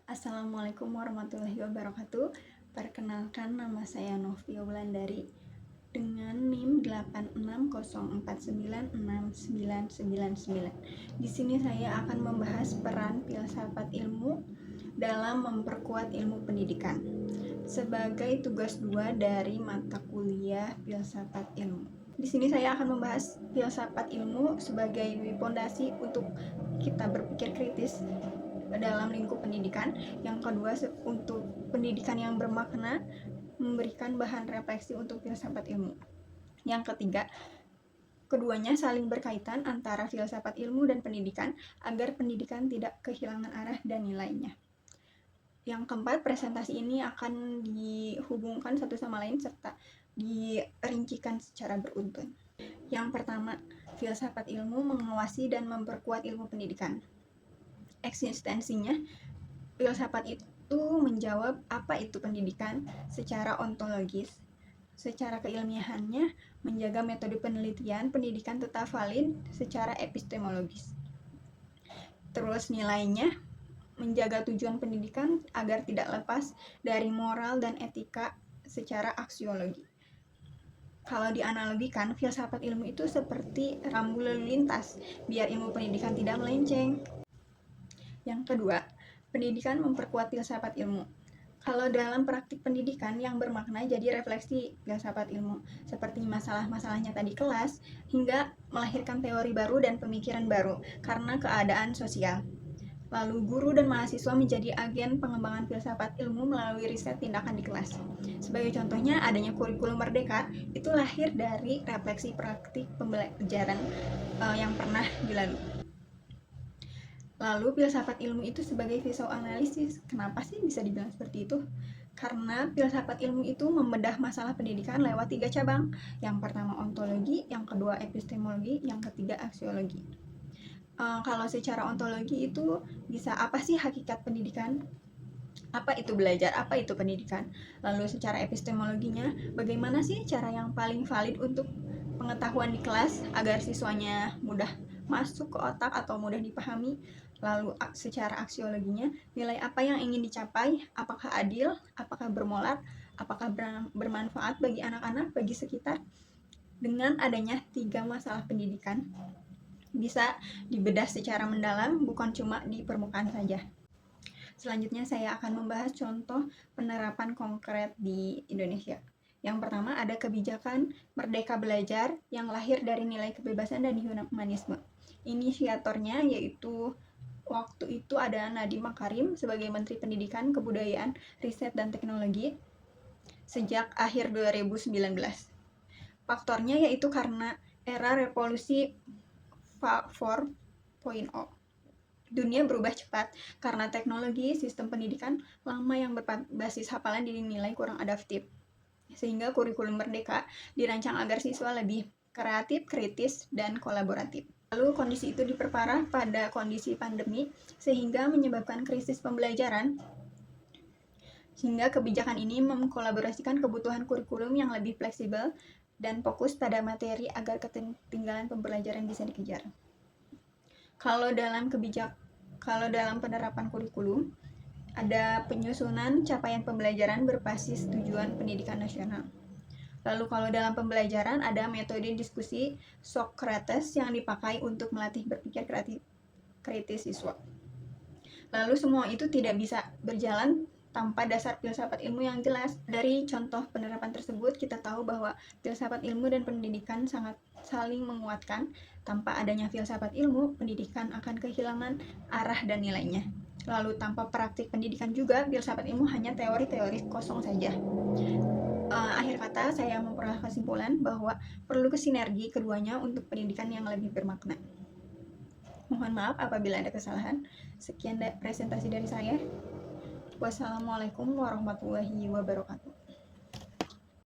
Assalamualaikum warahmatullahi wabarakatuh. Perkenalkan, nama saya Novia Wulandari dengan NIM 8604969999. Di sini saya akan membahas peran filsafat ilmu dalam memperkuat ilmu pendidikan sebagai tugas 2 dari mata kuliah filsafat ilmu. Di sini saya akan membahas filsafat ilmu sebagai fondasi untuk kita berpikir kritis dalam lingkup pendidikan. Yang kedua, untuk pendidikan yang bermakna, memberikan bahan refleksi untuk filsafat ilmu. Yang ketiga, keduanya saling berkaitan antara filsafat ilmu dan pendidikan agar pendidikan tidak kehilangan arah dan nilainya. Yang keempat, presentasi ini akan dihubungkan satu sama lain serta dirincikan secara beruntun. Yang pertama, filsafat ilmu mengawasi dan memperkuat ilmu pendidikan. Eksistensinya, filsafat itu menjawab apa itu pendidikan secara ontologis. Secara keilmiahannya, menjaga metode penelitian pendidikan tetap valid secara epistemologis. Terus nilainya, menjaga tujuan pendidikan agar tidak lepas dari moral dan etika secara aksiologi. Kalau dianalogikan, filsafat ilmu itu seperti rambu lalu lintas, biar ilmu pendidikan tidak melenceng. Yang kedua, pendidikan memperkuat filsafat ilmu. Kalau dalam praktik pendidikan yang bermakna jadi refleksi filsafat ilmu, seperti masalah-masalahnya tadi kelas, hingga melahirkan teori baru dan pemikiran baru karena keadaan sosial. Lalu guru dan mahasiswa menjadi agen pengembangan filsafat ilmu melalui riset tindakan di kelas. Sebagai contohnya, adanya kurikulum merdeka itu lahir dari refleksi praktik pembelajaran yang pernah dilalui. Lalu filsafat ilmu itu sebagai visual analisis. Kenapa sih bisa dibilang seperti itu? Karena filsafat ilmu itu membedah masalah pendidikan lewat 3 cabang. Yang pertama ontologi, yang kedua epistemologi, yang ketiga aksiologi. Kalau secara ontologi itu bisa apa sih hakikat pendidikan? Apa itu belajar? Apa itu pendidikan? Lalu secara epistemologinya, bagaimana sih cara yang paling valid untuk pengetahuan di kelas agar siswanya mudah masuk ke otak atau mudah dipahami? Lalu secara aksiologinya, nilai apa yang ingin dicapai? Apakah adil? Apakah bermolar? Apakah bermanfaat bagi anak-anak, bagi sekitar? Dengan adanya 3 masalah pendidikan, bisa dibedah secara mendalam, bukan cuma di permukaan saja. Selanjutnya saya akan membahas contoh penerapan konkret di Indonesia. Yang pertama, ada kebijakan Merdeka Belajar yang lahir dari nilai kebebasan dan humanisme. Inisiatornya yaitu waktu itu ada Nadiem Makarim sebagai Menteri Pendidikan, Kebudayaan, Riset, dan Teknologi sejak akhir 2019. Faktornya yaitu karena era revolusi 4.0. Dunia berubah cepat karena teknologi, sistem pendidikan lama yang berbasis hafalan dinilai kurang adaptif. Sehingga kurikulum merdeka dirancang agar siswa lebih kreatif, kritis, dan kolaboratif. Lalu kondisi itu diperparah pada kondisi pandemi sehingga menyebabkan krisis pembelajaran. Sehingga kebijakan ini mengkolaborasikan kebutuhan kurikulum yang lebih fleksibel dan fokus pada materi agar ketinggalan pembelajaran bisa dikejar. Kalau dalam penerapan kurikulum, ada penyusunan capaian pembelajaran berbasis tujuan pendidikan nasional. Lalu kalau dalam pembelajaran ada metode diskusi Socrates yang dipakai untuk melatih berpikir kritis siswa. Lalu semua itu tidak bisa berjalan tanpa dasar filsafat ilmu yang jelas. Dari contoh penerapan tersebut kita tahu bahwa filsafat ilmu dan pendidikan sangat saling menguatkan. Tanpa adanya filsafat ilmu, pendidikan akan kehilangan arah dan nilainya. Lalu tanpa praktik pendidikan juga, filsafat ilmu hanya teori-teori kosong saja. Akhir kata, saya memperoleh kesimpulan bahwa perlu kesinergi keduanya untuk pendidikan yang lebih bermakna. Mohon maaf apabila ada kesalahan. Sekian presentasi dari saya. Wassalamualaikum warahmatullahi wabarakatuh.